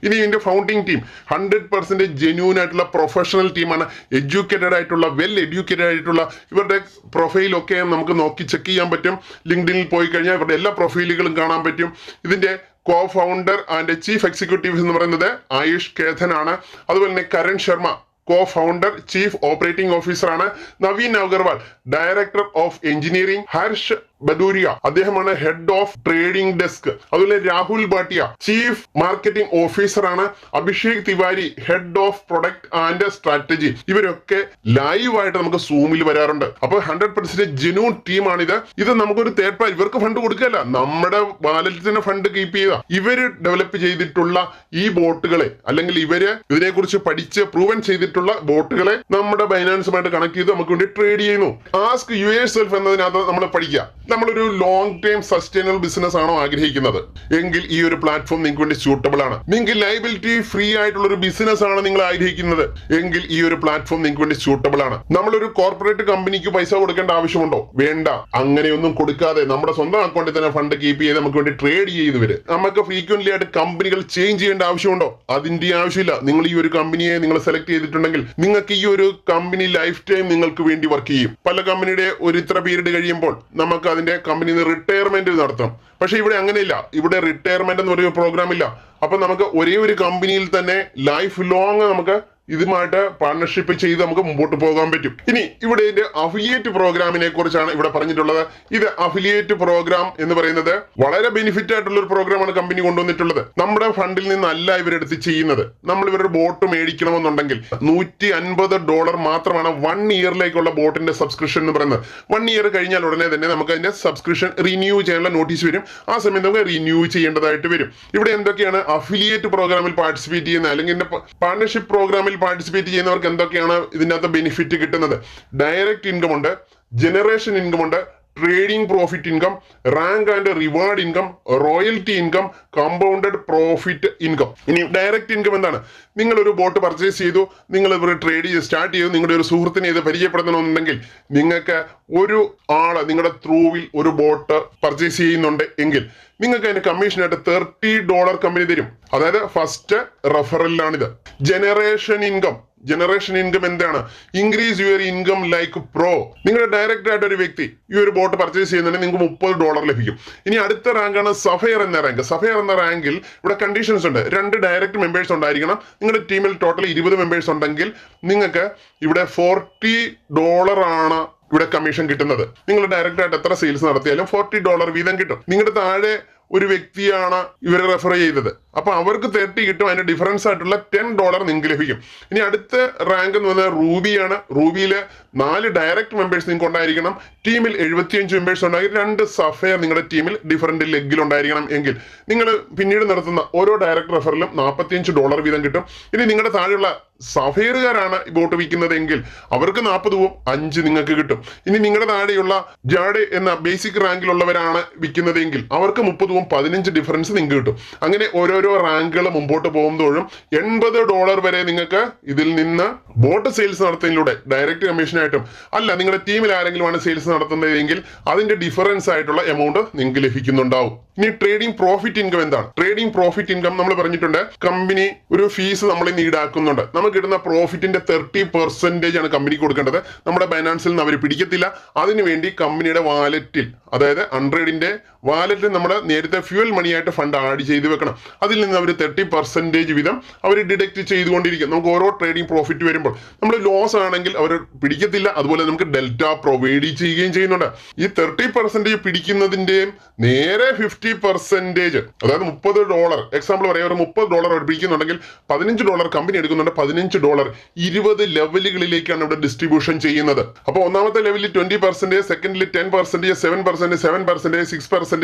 ഇനി ഇതിന്റെ founding team 100% genuine ആയിട്ടുള്ള പ്രൊഫഷണൽ ടീമാണ്. എഡ്യൂക്കേറ്റഡ് ആയിട്ടുള്ള വെൽ എഡ്യൂക്കേറ്റഡ് ആയിട്ടുള്ള ഇവരുടെ പ്രൊഫൈലൊക്കെ നമുക്ക് നോക്കി ചെക്ക് ചെയ്യാൻ പറ്റും. ലിങ്ക്ഡിനിൽ പോയി കഴിഞ്ഞാൽ ഇവരുടെ എല്ലാ പ്രൊഫൈലുകളും കാണാൻ പറ്റും. ഇതിന്റെ co founder and chief executive എന്ന് പറയുന്നത് ആയുഷ് കേഥൻ ആണ്. അതുപോലെ തന്നെ Karan Sharma co founder chief operating officer ആണ്. Naveen Agarwal director of engineering. Harsh Baduria അദ്ദേഹമാണ് ഹെഡ് ഓഫ് ട്രേഡിംഗ് ഡെസ്ക്. അതുപോലെ Rahul Bhatia chief marketing officer ആണ്. Abhishek Tiwari head of product and strategy. ഇവരൊക്കെ ലൈവായിട്ട് നമുക്ക് സൂമിൽ വരാറുണ്ട്. അപ്പൊ 100% ജെന്യൂൻ ടീമാണിത്. ഇത് നമുക്കൊരു തേർഡ് പാർട്ടി ഇവർക്ക് ഫണ്ട് കൊടുക്കല്ല, നമ്മുടെ വാലറ്റിന് ഫണ്ട് കീപ്പ് ചെയ്യുക. ഇവര് ഡെവലപ്പ് ചെയ്തിട്ടുള്ള ഈ ബോട്ടുകളെ അല്ലെങ്കിൽ ഇവര് ഇതിനെക്കുറിച്ച് പഠിച്ച് പ്രൂവൻ ചെയ്തിട്ടുള്ള ബോട്ടുകളെ നമ്മുടെ ബൈനാൻസുമായിട്ട് കണക്ട് ചെയ്ത് നമുക്ക് വേണ്ടി ട്രേഡ് ചെയ്യുന്നു. ആസ്ക് യുവർ സെൽഫ് എന്നതിനകത്ത് നമ്മൾ പഠിക്കുക, നമ്മളൊരു ലോങ് ടൈം സസ്റ്റൈനബിൾ ബിസിനസ് ആണോ ആഗ്രഹിക്കുന്നത് എങ്കിൽ ഈ ഒരു പ്ലാറ്റ്ഫോം നിങ്ങൾക്ക് വേണ്ടി സ്യൂട്ടബിൾ ആണ്. നിങ്ങൾക്ക് ലയബിലിറ്റി ഫ്രീ ആയിട്ടുള്ള ഒരു ബിസിനസ് ആണ് നിങ്ങൾ ആഗ്രഹിക്കുന്നത് എങ്കിൽ ഈ ഒരു പ്ലാറ്റ്ഫോം നിങ്ങൾക്ക് വേണ്ടി സ്യൂട്ടബിൾ ആണ്. നമ്മളൊരു കോർപ്പറേറ്റ് കമ്പനിക്ക് പൈസ കൊടുക്കേണ്ട ആവശ്യമുണ്ടോ? വേണ്ട. അങ്ങനെയൊന്നും കൊടുക്കാതെ നമ്മുടെ സ്വന്തം അക്കൗണ്ടിൽ തന്നെ ഫണ്ട് കീപ്പ് ചെയ്ത് നമുക്ക് വേണ്ടി ട്രേഡ് ചെയ്ത് വരും. നമുക്ക് ഫ്രീക്വന്റ്ലി ആയിട്ട് കമ്പനികൾ ചേഞ്ച് ചെയ്യേണ്ട ആവശ്യമുണ്ടോ? അതിന്റെ ആവശ്യമില്ല. നിങ്ങൾ ഈ ഒരു കമ്പനിയെ നിങ്ങൾ സെലക്ട് ചെയ്തിട്ടുണ്ടെങ്കിൽ നിങ്ങൾക്ക് ഈ ഒരു കമ്പനി ലൈഫ് ടൈം നിങ്ങൾക്ക് വേണ്ടി വർക്ക് ചെയ്യും. പല കമ്പനിയുടെ ഒരു ഇത്ര പീരീഡ് കഴിയുമ്പോൾ നമുക്ക് അതിന്റെ കമ്പനിയിൽ നിന്ന് റിട്ടയർമെന്റ് നടത്താം. പക്ഷെ ഇവിടെ അങ്ങനെയില്ല. ഇവിടെ റിട്ടയർമെന്റ് എന്ന് പറയുന്ന പ്രോഗ്രാം ഇല്ല. അപ്പൊ നമുക്ക് ഒരേ ഒരു കമ്പനിയിൽ തന്നെ ലൈഫ് ലോങ് നമുക്ക് ഇതുമായിട്ട് പാർട്ണർഷിപ്പ് ചെയ്ത് നമുക്ക് മുമ്പോട്ട് പോകാൻ പറ്റും. ഇനി ഇവിടെ ഇതിന്റെ അഫിലിയേറ്റ് പ്രോഗ്രാമിനെ കുറിച്ചാണ് ഇവിടെ പറഞ്ഞിട്ടുള്ളത്. ഇത് അഫിലിയേറ്റ് പ്രോഗ്രാം എന്ന് പറയുന്നത് വളരെ ബെനിഫിറ്റ് ആയിട്ടുള്ള ഒരു പ്രോഗ്രാമാണ് കമ്പനി കൊണ്ടുവന്നിട്ടുള്ളത്. നമ്മുടെ ഫണ്ടിൽ നിന്നല്ല ഇവരെടുത്ത് ചെയ്യുന്നത്. നമ്മൾ ഇവരുടെ ബോട്ട് മേടിക്കണമെന്നുണ്ടെങ്കിൽ $150 മാത്രമാണ് 1 ഇയറിലേക്കുള്ള ബോട്ടിന്റെ സബ്സ്ക്രിപ്ഷൻ എന്ന് പറയുന്നത്. 1 ഇയർ കഴിഞ്ഞാൽ ഉടനെ തന്നെ നമുക്ക് അതിന്റെ സബ്സ്ക്രിപ്ഷൻ റിന്യൂ ചെയ്യാനുള്ള നോട്ടീസ് വരും. ആ സമയത്ത് നമുക്ക് റിന്യൂ ചെയ്യേണ്ടതായിട്ട് വരും. ഇവിടെ എന്തൊക്കെയാണ് അഫിലിയേറ്റ് പ്രോഗ്രാമിൽ പാർട്ടിസിപ്പേറ്റ് ചെയ്യുന്നത് അല്ലെങ്കിൽ പാർട്ണർഷിപ്പ് പ്രോഗ്രാമിൽ പാർട്ടിസിപ്പേറ്റ് ചെയ്യുന്നവർക്ക് എന്തൊക്കെയാണ് ഇതിനകത്ത് ബെനിഫിറ്റ് കിട്ടുന്നത്? ഡയറക്റ്റ് ഇൻകം ഉണ്ട്, ജനറേഷൻ ഇൻകം ഉണ്ട്, trading profit income, rank and reward income, royalty income, compounded profit income. ഇനി ഡയറക്റ്റ് ഇൻകം എന്താണ്? നിങ്ങൾ ഒരു ബോട്ട് പർച്ചേസ് ചെയ്തു, നിങ്ങൾ ഒരു ട്രേഡ് സ്റ്റാർട്ട് ചെയ്തു, നിങ്ങളുടെ ഒരു സുഹൃത്തിനെ ഇത് പരിചയപ്പെടുത്തണമെന്നുണ്ടെങ്കിൽ നിങ്ങൾക്ക് ഒരു ആള് നിങ്ങളുടെ ത്രൂവിൽ ഒരു ബോട്ട് പർച്ചേസ് ചെയ്യുന്നുണ്ട് എങ്കിൽ നിങ്ങൾക്ക് അതിന്റെ കമ്മീഷനായിട്ട് $30 കമ്പനി തരും. അതായത് ഫസ്റ്റ് റെഫറലിലാണിത്. ജനറേഷൻ ഇൻകം എന്താണ്? Increase your income like pro. നിങ്ങളുടെ ഡയറക്റ്റ് ആയിട്ട് ഒരു വ്യക്തി ഈ ഒരു ബോട്ട് പർച്ചേസ് ചെയ്യുന്നുണ്ടെങ്കിൽ നിങ്ങൾക്ക് $30 ലഭിക്കും. ഇനി അടുത്ത റാങ്കാണ് സഫയർ എന്ന റാങ്ക്. സഫയർ എന്ന റാങ്കിൽ ഇവിടെ കണ്ടീഷൻസ് ഉണ്ട്. 2 ഡയറക്റ്റ് മെമ്പേഴ്സ് ഉണ്ടായിരിക്കണം. നിങ്ങളുടെ ടീമിൽ ടോട്ടൽ 20 മെമ്പേഴ്സ് ഉണ്ടെങ്കിൽ നിങ്ങൾക്ക് ഇവിടെ $40 ആണ് ഇവിടെ കമ്മീഷൻ കിട്ടുന്നത്. നിങ്ങൾ ഡയറക്റ്റ് ആയിട്ട് എത്ര സെയിൽസ് നടത്തിയാലും $40 വീതം കിട്ടും. നിങ്ങളുടെ താഴെ ഒരു വ്യക്തിയാണ് ഇവരെ റെഫർ ചെയ്തത്. അപ്പൊ അവർക്ക് 30 കിട്ടും. അതിന്റെ ഡിഫറൻസ് ആയിട്ടുള്ള $10 നിങ്ങൾക്ക് ലഭിക്കും. ഇനി അടുത്ത റാങ്ക് എന്ന് പറഞ്ഞാൽ റൂബിയാണ്. റൂബിയില് 4 ഡയറക്റ്റ് മെമ്പേഴ്സ് നിങ്ങൾക്ക് ഉണ്ടായിരിക്കണം. ടീമിൽ 75 മെമ്പേഴ്സ് ഉണ്ടായി. 2 സഫയർ നിങ്ങളുടെ ടീമിൽ ഡിഫറന്റ് ലെഗിൽ ഉണ്ടായിരിക്കണം എങ്കിൽ നിങ്ങൾ പിന്നീട് നടത്തുന്ന ഓരോ ഡയറക്റ്റ് റെഫറിലും $45 വീതം കിട്ടും. ഇനി നിങ്ങളുടെ താഴെയുള്ള സഫയറുകാരാണ് ബോട്ട് വിൽക്കുന്നതെങ്കിൽ അവർക്ക് 40 5 നിങ്ങൾക്ക് കിട്ടും. ഇനി നിങ്ങളുടെ താഴെയുള്ള ജാഡെ എന്ന ബേസിക് റാങ്കിലുള്ളവരാണ് വിൽക്കുന്നതെങ്കിൽ അവർക്ക് 30 15 ഡിഫറൻസ് നിങ്ങൾക്ക് കിട്ടും. അങ്ങനെ ഓരോരോ റാങ്കുകൾ മുമ്പോട്ട് പോകുമ്പോഴും $80 വരെ നിങ്ങൾക്ക് ഇതിൽ നിന്ന് ബോട്ട് സെയിൽസ് നടത്തുന്നതിലൂടെ ഡയറക്റ്റ് കമ്മീഷനായിട്ടും അല്ല നിങ്ങളുടെ ടീമിൽ ആരെങ്കിലും ആണ് സെയിൽസ് നടത്തുന്നതെങ്കിൽ അതിന്റെ ഡിഫറൻസ് ആയിട്ടുള്ള എമൗണ്ട് നിങ്ങൾക്ക് ലഭിക്കുന്നുണ്ടാവും. ഇനി ട്രേഡിംഗ് പ്രോഫിറ്റ് ഇൻകം എന്താണ്? ട്രേഡിംഗ് പ്രോഫിറ്റ് ഇൻകം നമ്മൾ പറഞ്ഞിട്ടുണ്ട്, കമ്പനി ഒരു ഫീസ് നമ്മൾ ഈടാക്കുന്നുണ്ട്. നമുക്ക് കിട്ടുന്ന പ്രോഫിറ്റിന്റെ 30% ആണ് കമ്പനിക്ക് കൊടുക്കേണ്ടത്. നമ്മുടെ ബൈനാൻസിൽ നിന്ന് അവർ പിടിക്കത്തില്ല. അതിനുവേണ്ടി കമ്പനിയുടെ വാലറ്റിൽ, അതായത് 100ന്റെ വാലറ്റിൽ നമ്മൾ നേരത്തെ ഫ്യൂൽ മണിയായിട്ട് ഫണ്ട് ആഡ് ചെയ്ത് വെക്കണം. അതിൽ നിന്ന് അവർ 30% വീതം അവർ ഡിഡക്ട് ചെയ്തുകൊണ്ടിരിക്കും. നമുക്ക് ഓരോ ട്രേഡിംഗ് പ്രോഫിറ്റ് വരുമ്പോൾ നമ്മൾ ലോസ് ആണെങ്കിൽ അവർ പിടിക്കത്തില്ല. അതുപോലെ നമുക്ക് ഡെൽറ്റ പ്രൊവൈഡ് ചെയ്യുകയും ചെയ്യുന്നുണ്ട്. ഈ 30% പിടിക്കുന്നതിന്റെയും നേരെ 50%, അതായത് $30, എക്സാമ്പിൾ പറയാം, ഒരു $30 അവർ പിടിക്കുന്നുണ്ടെങ്കിൽ $15 കമ്പനി എടുക്കുന്നുണ്ട്. $15 20 ലെവലുകളിലേക്കാണ് ഇവിടെ ഡിസ്ട്രിബ്യൂഷൻ ചെയ്യുന്നത്. അപ്പോൾ ഒന്നാമത്തെ ലെവലിൽ 20%, സെക്കൻഡിൽ 10%, 7%, 7%, 6%,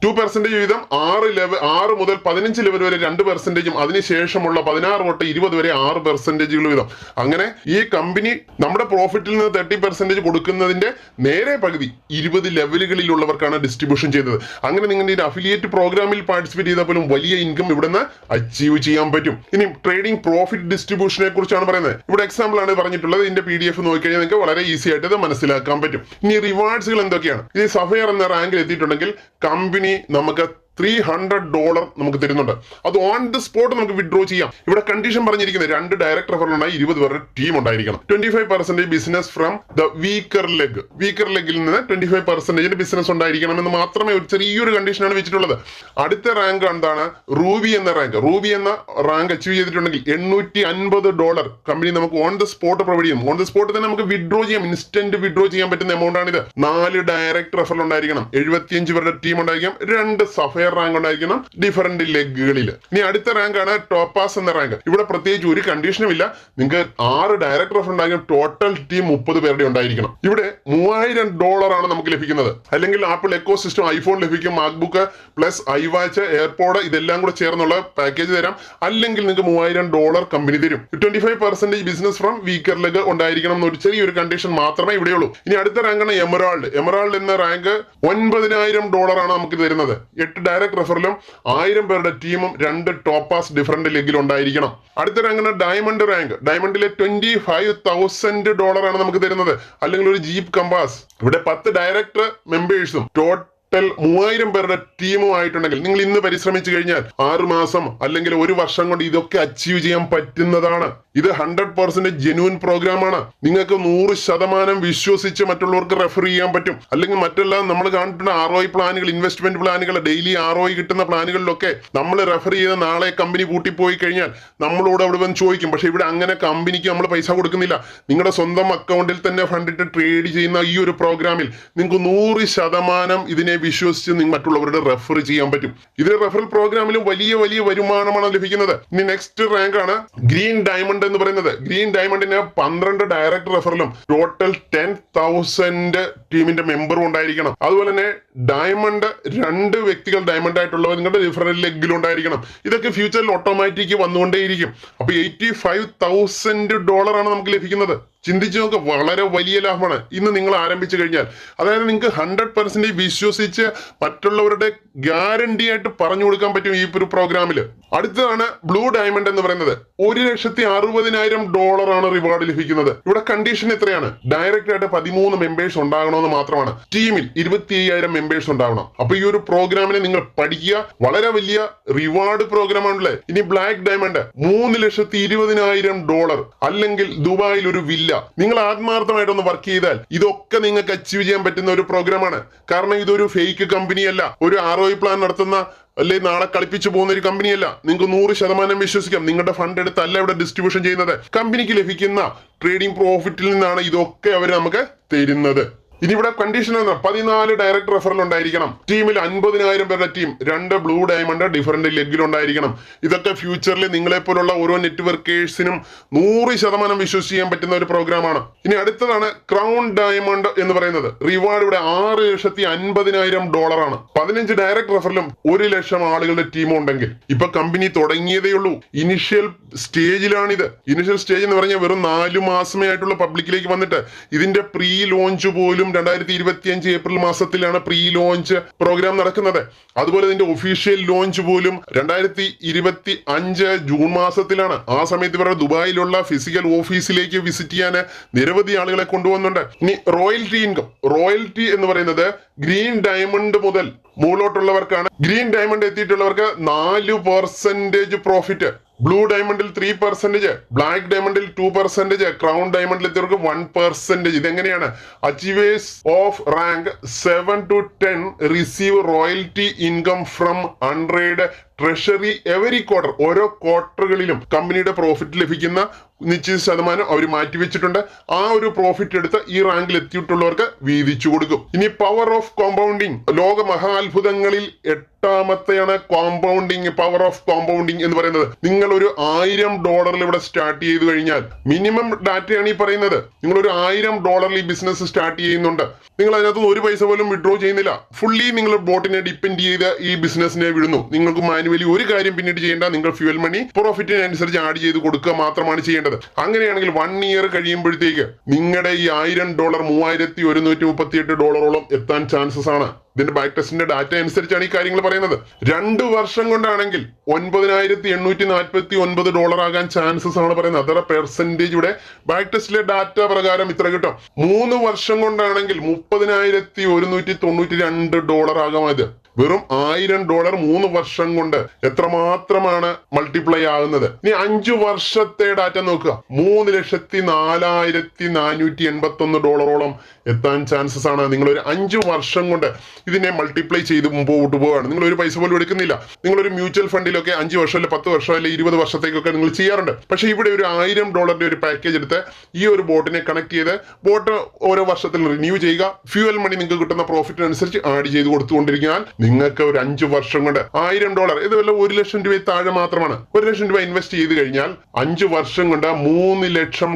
2% വീതം 6 മുതൽ 15 ലെവൽ വരെ 2%, അതിനുശേഷമുള്ള 16 തൊട്ട് 20 വരെ 6% വീതം. അങ്ങനെ ഈ കമ്പനി നമ്മുടെ പ്രോഫിറ്റിൽ നിന്ന് 30% കൊടുക്കുന്നതിന്റെ നേരെ പകുതി 20 ലെവലുകളിലുള്ളവർക്കാണ് ഡിസ്ട്രിബ്യൂഷൻ ചെയ്തത്. അങ്ങനെ നിങ്ങളുടെ ഈ അഫിലിയേറ്റ് പ്രോഗ്രാമിൽ പാർട്ടിസിപ്പേറ്റ് ചെയ്താൽ പോലും വലിയ ഇൻകം ഇവിടെ നിന്ന് അച്ചീവ് ചെയ്യാൻ പറ്റും. ഇനി ട്രേഡിംഗ് പ്രോഫിറ്റ് ഡിസ്ട്രിബ്യൂഷനെ കുറിച്ചാണ് പറയുന്നത്. ഇവിടെ എക്സാമ്പിൾ ആണ് പറഞ്ഞിട്ടുള്ളത്. ഇതിന്റെ PDF നോക്കിക്കഴിഞ്ഞാൽ നിങ്ങൾക്ക് വളരെ ഈസി ആയിട്ട് ഇത് മനസ്സിലാക്കാൻ പറ്റും. ഇനി റിവാർഡ്സുകൾ എന്തൊക്കെയാണ്? ഈ സഫയർ എന്ന റാങ്കിൽ എത്തിയിട്ടുണ്ടെങ്കിൽ കമ്പനി നമുക്ക് $300 നമുക്ക് തരുന്നുണ്ട്. അത് ഓൺ ദി സ്പോട്ട് നമുക്ക് വിഡ്രോ ചെയ്യാം. ഇവിടെ കണ്ടീഷൻ പറഞ്ഞിരിക്കുന്നത് 2 ഡയറക്ട് റെഫറലുണ്ടായി 20 പേരുടെ ടീം ഉണ്ടായിരിക്കണം. 25% business from the weaker leg. Weaker ലെഗിൽ നിന്ന് 25% ബിസിനസ് ഉണ്ടായിരിക്കണം എന്ന് മാത്രമേ ഒരു ചെറിയൊരു കണ്ടീഷനാണ് വെച്ചിട്ടുള്ളത്. അടുത്ത റാങ്ക് എന്താണ്? റൂബി എന്ന റാങ്ക്. റൂബി എന്ന റാങ്ക് അച്ചീവ് ചെയ്തിട്ടുണ്ടെങ്കിൽ $850 കമ്പനി നമുക്ക് ഓൺ ദി സ്പോട്ട് പ്രൊവൈഡ് ചെയ്യും. ഓൺ ദി സ്പോട്ട് തന്നെ നമുക്ക് വിഡ്രോ ചെയ്യാം. ഇൻസ്റ്റന്റ് വിഡ്രോ ചെയ്യാൻ പറ്റുന്ന എമൗണ്ട് ആണിത്. 4 ഡയറക്ട് റെഫറൽ ഉണ്ടായിരിക്കണം. 75 പേരുടെ ടീം ഉണ്ടായിരിക്കും. 2 സഫയർ റാങ്ക് ഉണ്ടായിരിക്കണം ഡിഫറന്റ് ലെഗുകളിൽ. ഇനി അടുത്ത റാങ്ക് ആണ് ടോപ്പാസ് എന്ന റാങ്ക്. ഇവിടെ പ്രത്യേകിച്ച് ഒരു കണ്ടീഷനും ഇല്ല. നിങ്ങൾക്ക് 6 ഡയറക്ട് റെഫറൽ ഉണ്ടായിരിക്കും. ടോട്ടൽ ടീം 30 പേരുടെ ഉണ്ടായിരിക്കണം. ഇവിടെ $3000 ആണ് നമുക്ക് ലഭിക്കുന്നത്. അല്ലെങ്കിൽ ആപ്പിൾ എക്കോ സിസ്റ്റം, ഐഫോൺ ലഭിക്കും, മാക്ബുക്ക് പ്ലസ് ഐവാച്ച്, എയർപോഡ് ഇതെല്ലാം കൂടെ ചേർന്നുള്ള പാക്കേജ് തരാം. അല്ലെങ്കിൽ നിങ്ങൾക്ക് $3000 കമ്പനി തരും. 25% ബിസിനസ് ഫ്രം വീക്കർ ലെഗ് ഉണ്ടായിരിക്കണം എന്നൊരു ചെറിയൊരു കണ്ടീഷൻ മാത്രമേ ഇവിടെയുള്ളൂ. ഇനി അടുത്ത റാങ്ക് ആണ് എമറാൾഡ്. എമറാൾഡ് എന്ന റാങ്ക് $9000 ആണ് നമുക്ക് തരുന്നത്. 8 ഡയറക്ട് റെഫറലും 1000 പേരുടെ ടീമും 2 ടോപ്പാസ് ഡിഫറന്റ് ലെഗിൽ ഉണ്ടായിരിക്കണം. അടുത്ത റാങ്കാണ് ഡയമണ്ട് റാങ്ക്. ഡയമണ്ടിലെ $25,000 ആണ് നമുക്ക് തരുന്നത്. അല്ലെങ്കിൽ ഒരു ജീപ്പ് കമ്പാസ്. ഇവിടെ 10 ഡയറക്ടർ മെമ്പേഴ്സും ടോട്ടൽ 3000 പേരുടെ ടീമുമായിട്ടുണ്ടെങ്കിൽ നിങ്ങൾ ഇന്ന് പരിശ്രമിച്ചു കഴിഞ്ഞാൽ 6 മാസം അല്ലെങ്കിൽ 1 വർഷം കൊണ്ട് ഇതൊക്കെ അച്ചീവ് ചെയ്യാൻ പറ്റുന്നതാണ്. ഇത് 100% ജെന്യൂൻ പ്രോഗ്രാമാണ്. നിങ്ങൾക്ക് 100% വിശ്വസിച്ച് മറ്റുള്ളവർക്ക് റെഫർ ചെയ്യാൻ പറ്റും. അല്ലെങ്കിൽ മറ്റെല്ലാം നമ്മൾ കണ്ടിട്ടുള്ള ROI പ്ലാനുകൾ, ഇൻവെസ്റ്റ്മെന്റ് പ്ലാനുകൾ, ഡെയിലി ROI കിട്ടുന്ന പ്ലാനുകളിലൊക്കെ നമ്മൾ റെഫർ ചെയ്ത് നാളെ കമ്പനി പൂട്ടിപ്പോയി കഴിഞ്ഞാൽ നമ്മളോട് അവിടെ വന്ന് ചോദിക്കും. പക്ഷെ ഇവിടെ അങ്ങനെ കമ്പനിക്ക് നമ്മൾ പൈസ കൊടുക്കുന്നില്ല. നിങ്ങളുടെ സ്വന്തം അക്കൗണ്ടിൽ തന്നെ ഫണ്ടിട്ട് ട്രേഡ് ചെയ്യുന്ന ഈ ഒരു പ്രോഗ്രാമിൽ നിങ്ങൾക്ക് 100% ഇതിനെ വിശ്വസിച്ച് നിങ്ങൾ മറ്റുള്ളവരുടെ റെഫർ ചെയ്യാൻ പറ്റും. ഇതിന് റെഫറൽ പ്രോഗ്രാമിലും വലിയ വലിയ വരുമാനമാണ് ലഭിക്കുന്നത്. ഇനി നെക്സ്റ്റ് റാങ്ക് ആണ് ഗ്രീൻ ഡയമണ്ട് എന്ന് പറയുന്നത്. ഗ്രീൻ ഡയമണ്ടിന് 12 ഡയറക്ട് റെഫറലും ടോട്ടൽ 10,000 ടീമിന്റെ മെമ്പറും ഉണ്ടായിരിക്കണം. അതുപോലെ തന്നെ ഡയമണ്ട് 2 വ്യക്തികൾ ഡയമണ്ട് ആയിട്ടുള്ളവർ നിങ്ങളുടെ ഡിഫറന്റ് ലെഗിൽ ഉണ്ടായിരിക്കണം. ഇതൊക്കെ ഫ്യൂച്ചറിൽ ഓട്ടോമാറ്റിക് വന്നുകൊണ്ടേയിരിക്കും. അപ്പൊ $85,000 ആണ് നമുക്ക് ലഭിക്കുന്നത്. ചിന്തിച്ചു നോക്കുക, വളരെ വലിയ ലാഭമാണ്. ഇന്ന് നിങ്ങൾ ആരംഭിച്ചു കഴിഞ്ഞാൽ, അതായത് നിങ്ങൾക്ക് 100% വിശ്വസിച്ച് മറ്റുള്ളവരുടെ ഗ്യാരണ്ടി ആയിട്ട് പറഞ്ഞു കൊടുക്കാൻ പറ്റും ഈ ഒരു പ്രോഗ്രാമിൽ. അടുത്തതാണ് ബ്ലൂ ഡയമണ്ട് എന്ന് പറയുന്നത്. $160,000 ആണ് റിവാർഡ് ലഭിക്കുന്നത്. ഇവിടെ കണ്ടീഷൻ എത്രയാണ്? ഡയറക്റ്റ് ആയിട്ട് 13 മെമ്പേഴ്സ് ഉണ്ടാകണമെന്ന് മാത്രമാണ്. ടീമിൽ 25,000 മെമ്പേഴ്സ് ഉണ്ടാവണം. അപ്പൊ ഈ ഒരു പ്രോഗ്രാമിനെ നിങ്ങൾ പഠിക്കുക. വളരെ വലിയ റിവാർഡ് പ്രോഗ്രാം ആണല്ലേ. ഇനി ബ്ലാക്ക് ഡയമണ്ട് $3,20,000 അല്ലെങ്കിൽ ദുബായിൽ ഒരു വില്ല. നിങ്ങൾ ആത്മാർത്ഥമായിട്ടൊന്ന് വർക്ക് ചെയ്താൽ ഇതൊക്കെ നിങ്ങൾക്ക് അച്ചീവ് ചെയ്യാൻ പറ്റുന്ന ഒരു പ്രോഗ്രാമാണ്. കാരണം ഇതൊരു ഫേക്ക് കമ്പനിയല്ല, ഒരു ROI പ്ലാൻ നടത്തുന്ന അല്ലെ നാളെ കളിപ്പിച്ചു പോകുന്ന ഒരു കമ്പനിയല്ല. നിങ്ങൾക്ക് 100% വിശ്വസിക്കാം. നിങ്ങളുടെ ഫണ്ട് എടുത്തല്ല ഇവിടെ ഡിസ്ട്രിബ്യൂഷൻ ചെയ്യുന്നത്. കമ്പനിക്ക് ലഭിക്കുന്ന ട്രേഡിംഗ് പ്രോഫിറ്റിൽ നിന്നാണ് ഇതൊക്കെ അവർ നമുക്ക് തരുന്നത്. ഇനി ഇവിടെ കണ്ടീഷൻ 14 ഡയറക്ട് റെഫറൽ ഉണ്ടായിരിക്കണം. ടീമിൽ 50,000 പേരുടെ ടീം, 2 ബ്ലൂ ഡയമണ്ട് ഡിഫറന്റ് ലെഗിൽ ഉണ്ടായിരിക്കണം. ഇതൊക്കെ ഫ്യൂച്ചറിൽ നിങ്ങളെ പോലുള്ള ഓരോ നെറ്റ്വർക്കേഴ്സിനും 100% വിശ്വസിച്ച് ചെയ്യാൻ പറ്റുന്ന ഒരു പ്രോഗ്രാമാണ്. ഇനി അടുത്തതാണ് ക്രൗൺ ഡയമണ്ട് എന്ന് പറയുന്നത്. റിവാർഡ് ഇവിടെ $6,50,000 ആണ്. 15 ഡയറക്ട് റെഫറലും 1,00,000 ആളുകളുടെ ടീമും ഉണ്ടെങ്കിൽ. ഇപ്പൊ കമ്പനി തുടങ്ങിയതേ ഉള്ളൂ. ഇനിഷ്യൽ സ്റ്റേജിലാണിത്. ഇനിഷ്യൽ സ്റ്റേജ് എന്ന് പറഞ്ഞാൽ വെറും 4 മാസമേ ആയിട്ടുള്ള പബ്ലിക്കിലേക്ക് വന്നിട്ട്. ഇതിന്റെ പ്രീ ലോഞ്ച് പോലും 2025 ഏപ്രിൽ മാസത്തിലാണ് പ്രീ ലോഞ്ച് പ്രോഗ്രാം നടക്കുന്നത്. അതുപോലെ ഇതിന്റെ ഒഫീഷ്യൽ ലോഞ്ച് പോലും 2025 ജൂൺ മാസത്തിലാണ്. ആ സമയത്ത് ഇവരുടെ ദുബായിലുള്ള ഫിസിക്കൽ ഓഫീസിലേക്ക് വിസിറ്റ് ചെയ്യാൻ നിരവധി ആളുകളെ കൊണ്ടുവന്നുണ്ട്. ഇനി റോയൽറ്റി ഇൻകം. റോയൽറ്റി എന്ന് പറയുന്നത് ഗ്രീൻ ഡയമണ്ട് മുതൽ മുകളിലോട്ടുള്ളവർക്കാണ്. ഗ്രീൻ ഡയമണ്ട് എത്തിയിട്ടുള്ളവർക്ക് 4% പ്രോഫിറ്റ്. ബ്ലൂ ഡയമണ്ടിൽ 3%, ബ്ലാക്ക് ഡയമണ്ടിൽ 2%, ക്രൗൺ ഡയമണ്ടിൽ എത്തിയവർക്ക് 1%. ഇതെങ്ങനെയാണ്? Achievers of rank 7 to 10 receive royalty income from 100 treasury every quarter. ഓരോ ക്വാർട്ടറുകളിലും കമ്പനിയുടെ പ്രോഫിറ്റ് ലഭിക്കുന്ന നിശ്ചിത ശതമാനം അവർ മാറ്റിവെച്ചിട്ടുണ്ട്. ആ ഒരു പ്രോഫിറ്റ് എടുത്ത് ഈ റാങ്കിൽ എത്തിയിട്ടുള്ളവർക്ക് വീതിച്ചു കൊടുക്കും. ഇനി പവർ ഓഫ് കോമ്പൗണ്ടിങ്. ലോക മഹാത്ഭുതങ്ങളിൽ 8ാമത്തെയാണ് കോമ്പൗണ്ടിങ്. പവർ ഓഫ് കോമ്പൗണ്ടിങ് എന്ന് പറയുന്നത്. നിങ്ങൾ ഒരു $1,000 ഇവിടെ സ്റ്റാർട്ട് ചെയ്ത് കഴിഞ്ഞാൽ, മിനിമം ഡാറ്റയാണ് ഈ പറയുന്നത്. നിങ്ങൾ ഒരു $1,000 ഈ ബിസിനസ് സ്റ്റാർട്ട് ചെയ്യുന്നുണ്ട്. നിങ്ങൾ അതിനകത്ത് 1 പൈസ പോലും വിഡ്രോ ചെയ്യുന്നില്ല. ഫുള്ളി നിങ്ങൾ ബോട്ടിനെ ഡിപ്പെൻഡ് ചെയ്ത് ഈ ബിസിനസിനെ വിടുന്നു. നിങ്ങൾക്ക് മാനുവലി ഒരു കാര്യം പിന്നീട് ചെയ്യേണ്ട. നിങ്ങൾ ഫ്യൂൽ മണി പ്രോഫിറ്റിനനുസരിച്ച് ആഡ് ചെയ്ത് കൊടുക്കുക മാത്രമാണ് ചെയ്യേണ്ടത്. അങ്ങനെയാണെങ്കിൽ 1 ഇയർ കഴിയുമ്പോഴത്തേക്ക് നിങ്ങളുടെ ഈ $1,000 $3,138 എത്താൻ ചാൻസസ് ആണ്. ഇതിന്റെ ബാക്ക് ടെസ്റ്റിന്റെ ഡാറ്റ അനുസരിച്ചാണ് ഈ കാര്യങ്ങൾ പറയുന്നത്. 2 വർഷം കൊണ്ടാണെങ്കിൽ $9,849 ആകാൻ ചാൻസസ് ആണ് പറയുന്നത്. അതര പെർസെന്റേജ് ഇവിടെ ബാക്ക് ടെസ്റ്റിലെ ഡാറ്റ പ്രകാരം ഇത്ര കിട്ടും. 3 വർഷം കൊണ്ടാണെങ്കിൽ $30,192 ആകാം. ഇത് വെറും $1000 3 വർഷം കൊണ്ട് എത്രമാത്രമാണ് മൾട്ടിപ്ലൈ ആകുന്നത്. ഇനി 5 വർഷത്തെ ഡാറ്റ നോക്കുക. $3,04,481 എത്താൻ ചാൻസസ് ആണ്. നിങ്ങൾ ഒരു 5 വർഷം കൊണ്ട് ഇതിനെ മൾട്ടിപ്ലൈ ചെയ്ത് മുമ്പോട്ട് പോവുകയാണ്. നിങ്ങൾ ഒരു പൈസ പോലും എടുക്കുന്നില്ല. നിങ്ങളൊരു മ്യൂച്വൽ ഫണ്ടിലൊക്കെ 5 വർഷം അല്ലെ 10 വർഷം അല്ലെ 20 വർഷത്തേക്കൊക്കെ നിങ്ങൾ ചെയ്യാറുണ്ട്. പക്ഷെ ഇവിടെ ഒരു $1000 ഒരു പാക്കേജ് എടുത്ത് ഈ ഒരു ബോട്ടിനെ കണക്ട് ചെയ്ത് ബോട്ട് ഓരോ വർഷത്തിൽ റിന്യൂ ചെയ്യുക. ഫ്യൂവൽ മണി നിങ്ങൾക്ക് കിട്ടുന്ന പ്രോഫിറ്റിനനുസരിച്ച് ആഡ് ചെയ്ത് കൊടുത്തുകൊണ്ടിരിക്കാൻ നിങ്ങൾക്ക് ഒരു 5 വർഷം കൊണ്ട് $1000, ഇത് വല്ല 1 ലക്ഷം രൂപ താഴെ മാത്രമാണ്. 1 ലക്ഷം രൂപ ഇൻവെസ്റ്റ് ചെയ്ത് കഴിഞ്ഞാൽ 5 വർഷം കൊണ്ട് $3 ലക്ഷം.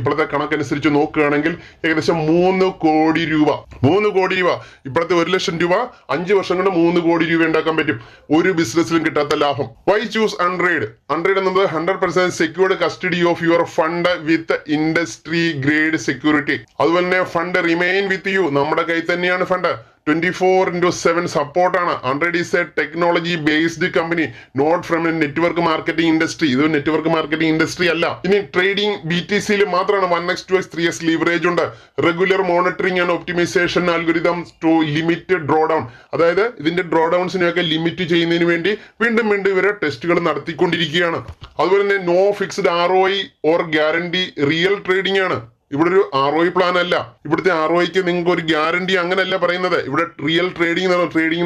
ഇപ്പോഴത്തെ കണക്കനുസരിച്ച് നോക്കുകയാണെങ്കിൽ ഏകദേശം 3 കോടി രൂപ. 3 കോടി രൂപ. ഇപ്പോഴത്തെ 1 ലക്ഷം രൂപ 5 വർഷം കൊണ്ട് 3 കോടി രൂപ ഉണ്ടാക്കാൻ പറ്റും. ഒരു ബിസിനസ്സിലും കിട്ടാത്ത ലാഭം. Y choose അൺട്രേഡ്? അൺട്രേഡ് എന്നത് 100% secured custody of your fund with industry grade security. അതുപോലെ തന്നെ ഫണ്ട് റിമെയിൻ വിത്ത് യു. നമ്മുടെ കയ്യിൽ തന്നെയാണ് ഫണ്ട്. 24/7 സപ്പോർട്ടാണ്. Untrade is a technology based company, not from a network marketing industry. ഇത് നെറ്റ്വർക്ക് മാർക്കറ്റിംഗ് ഇൻഡസ്ട്രി അല്ല. ഇനി ട്രേഡിംഗ് BTC മാത്രമാണ് 1x 2x 3x ലീവറേജ് ഉണ്ട്. Regular monitoring and optimisation algorithms to limit draw down. അതായത് ഇതിന്റെ draw ഡൗൺസിനെയൊക്കെ limit ചെയ്യുന്നതിന് വേണ്ടി വീണ്ടും ഇവരെ ടെസ്റ്റുകൾ നടത്തിക്കൊണ്ടിരിക്കുകയാണ്. അതുപോലെ തന്നെ no fixed ROI or guarantee. Real trading ആണ്. ഇവിടെ ഒരു ROI പ്ലാൻ അല്ല. ഇവിടുത്തെ ROIക്ക് നിങ്ങൾക്ക് ഒരു ഗ്യാരണ്ടി അങ്ങനെയല്ല പറയുന്നത്. ഇവിടെ റിയൽ ട്രേഡിംഗ്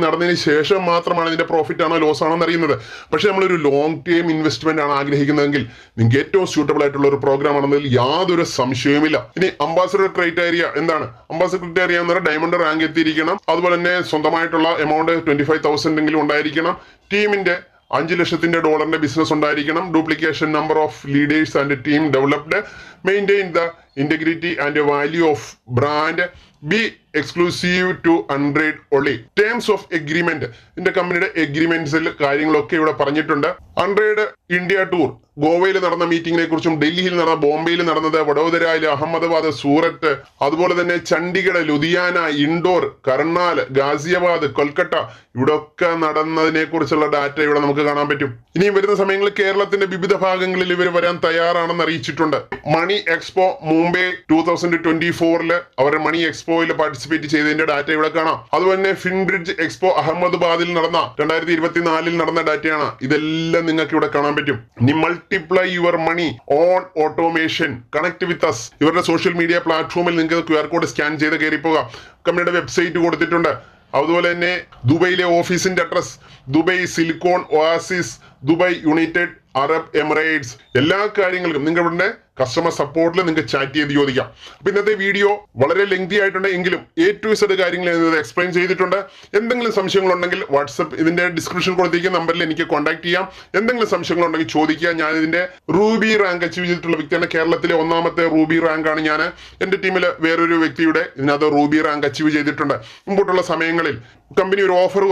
നടന്നതിന് ശേഷം മാത്രമാണ് ഇതിന്റെ പ്രോഫിറ്റ് ആണോ ലോസ് ആണോ എന്ന് അറിയുന്നത്. പക്ഷെ നമ്മളൊരു ലോങ് ടേം ഇൻവെസ്റ്റ്മെന്റ് ആണ് ആഗ്രഹിക്കുന്നതെങ്കിൽ നിങ്ങൾക്ക് ഏറ്റവും സ്യൂട്ടബിൾ ആയിട്ടുള്ള ഒരു പ്രോഗ്രാം ആണെന്നതിൽ യാതൊരു സംശയവുമില്ല. ഇനി അംബാസഡർ ക്രൈറ്റീരിയ എന്താണ്? അംബാസഡർ ക്രൈറ്റീരിയ എന്ന് പറഞ്ഞാൽ ഡയമണ്ട് റാങ്ക് എത്തിയിരിക്കണം. അതുപോലെ തന്നെ സ്വന്തമായിട്ടുള്ള എമൗണ്ട് 25,000 എങ്കിലും ഉണ്ടായിരിക്കണം. ടീമിന്റെ $5 ലക്ഷത്തിന്റെ ബിസിനസ് ഉണ്ടായിരിക്കണം. Duplication number of leaders and team developed. Maintain the integrity and value of brand. Be exclusive to Untrade only. Terms of agreement. ഇതിന്റെ കമ്പനിയുടെ എഗ്രിമെന്റ്സിൽ കാര്യങ്ങളൊക്കെ ഇവിടെ പറഞ്ഞിട്ടുണ്ട്. Untrade India tour. ഗോവയിൽ നടന്ന മീറ്റിംഗിനെ കുറിച്ചും ഡൽഹിയിൽ നടന്ന, ബോംബെയിൽ നടന്നത്, വഡോദരയിൽ, അഹമ്മദാബാദ്, സൂറത്ത്, അതുപോലെ തന്നെ ചണ്ഡീഗഡ്, ലുധിയാന, ഇൻഡോർ, കർണാൽ, ഗാസിയാബാദ്, കൊൽക്കത്ത, ഇവിടെ ഒക്കെ നടന്നതിനെ കുറിച്ചുള്ള ഡാറ്റ ഇവിടെ നമുക്ക് കാണാൻ പറ്റും. ഇനിയും വരുന്ന സമയങ്ങളിൽ കേരളത്തിന്റെ വിവിധ ഭാഗങ്ങളിൽ ഇവർ വരാൻ തയ്യാറാണെന്ന് അറിയിച്ചിട്ടുണ്ട്. മണി എക്സ്പോ മുംബൈ 2024 അവരുടെ മണി എക്സ്പോയിൽ പാർട്ടിസിപ്പേറ്റ് ചെയ്തതിന്റെ ഡാറ്റ ഇവിടെ കാണാം. അതുപോലെ തന്നെ ഫിൻബ്രിഡ്ജ് എക്സ്പോ അഹമ്മദാബാദിൽ നടന്ന 2024 നടന്ന ഡാറ്റയാണ്. ഇതെല്ലാം നിങ്ങൾക്ക് ഇവിടെ കാണാൻ പറ്റും. ഇനി multiply your money on automation. Connect with us. ഇവരുടെ സോഷ്യൽ മീഡിയ പ്ലാറ്റ്ഫോമിൽ നിങ്ങൾക്ക് QR കോഡ് സ്കാൻ ചെയ്ത് കയറി പോകാം. കമ്പനിയുടെ വെബ്സൈറ്റ് കൊടുത്തിട്ടുണ്ട്. അതുപോലെ തന്നെ ദുബൈയിലെ ഓഫീസിന്റെ address Dubai silicon oasis, Dubai United Arab Emirates. എല്ലാ കാര്യങ്ങൾക്കും നിങ്ങളുടെ കസ്റ്റമർ സപ്പോർട്ടിൽ നിങ്ങൾക്ക് ചാറ്റ് ചെയ്ത് ചോദിക്കാം. അപ്പൊ ഇന്നത്തെ വീഡിയോ വളരെ ലെങ്തി ആയിട്ടുണ്ട് എങ്കിലും A to Z കാര്യങ്ങൾ എക്സ്പ്ലെയിൻ ചെയ്തിട്ടുണ്ട്. എന്തെങ്കിലും സംശയങ്ങളുണ്ടെങ്കിൽ വാട്സപ്പ് ഇതിന്റെ ഡിസ്ക്രിപ്ഷൻ കൊടുത്തിരിക്കുന്ന നമ്പറിൽ എനിക്ക് കോൺടാക്ട് ചെയ്യാം. എന്തെങ്കിലും സംശയങ്ങളുണ്ടെങ്കിൽ ചോദിക്കുക. ഞാൻ ഇതിന്റെ റൂബി റാങ്ക് അച്ചീവ് ചെയ്തിട്ടുള്ള വ്യക്തിയാണ്. കേരളത്തിലെ 1ാമത്തെ റൂബി റാങ്ക് ആണ് ഞാൻ. എന്റെ ടീമിൽ വേറൊരു വ്യക്തിയുടെ ഇതിനകത്ത് റൂബി റാങ്ക് അച്ചീവ് ചെയ്തിട്ടുണ്ട്. മുമ്പോട്ടുള്ള സമയങ്ങളിൽ കമ്പനി ഒരു ഓഫർ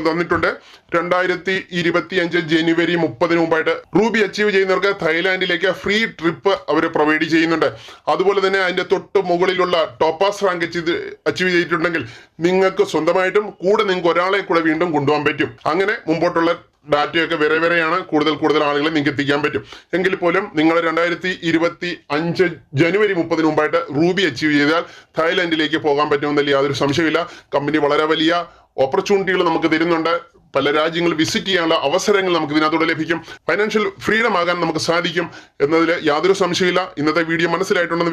തന്നിട്ടുണ്ട്. 2025 ജനുവരി 30 മുമ്പായിട്ട് റൂബി അച്ചീവ് ചെയ്യുന്നവർക്ക് തായ്ലാന്റിലേക്ക് ഫ്രീ ട്രിപ്പ് അവർ പ്രൊവൈഡ് ചെയ്യുന്നുണ്ട്. അതുപോലെ തന്നെ അതിന്റെ തൊട്ട് മുകളിലുള്ള ടോപ്പാസ് റാങ്ക് അച്ചീവ് ചെയ്തിട്ടുണ്ടെങ്കിൽ നിങ്ങൾക്ക് സ്വന്തമായിട്ടും കൂടെ നിങ്ങൾക്ക് ഒരാളെ കൂടെ വീണ്ടും കൊണ്ടുപോകാൻ പറ്റും. അങ്ങനെ മുമ്പോട്ടുള്ള ഡാറ്റയൊക്കെ വരെയാണ് കൂടുതൽ ആളുകളെ നിങ്ങൾക്ക് എത്തിക്കാൻ പറ്റും. എങ്കിൽ പോലും നിങ്ങൾ 2025 ജനുവരി 30 മുമ്പായിട്ട് റൂബി അച്ചീവ് ചെയ്താൽ തായ്ലാന്റിലേക്ക് പോകാൻ പറ്റുമെന്നല്ല യാതൊരു സംശയമില്ല. കമ്പനി വളരെ വലിയ ഓപ്പർച്യൂണിറ്റികൾ നമുക്ക് തരുന്നുണ്ട്. പല രാജ്യങ്ങൾ വിസിറ്റ് ചെയ്യാനുള്ള അവസരങ്ങൾ നമുക്ക് ഇതിനകത്തൂടെ ലഭിക്കും. ഫൈനാൻഷ്യൽ ഫ്രീഡം ആകാൻ നമുക്ക് സാധിക്കും എന്നതിൽ യാതൊരു സംശയമില്ല. ഇന്നത്തെ വീഡിയോ മനസ്സിലായിട്ടുണ്ടെന്ന്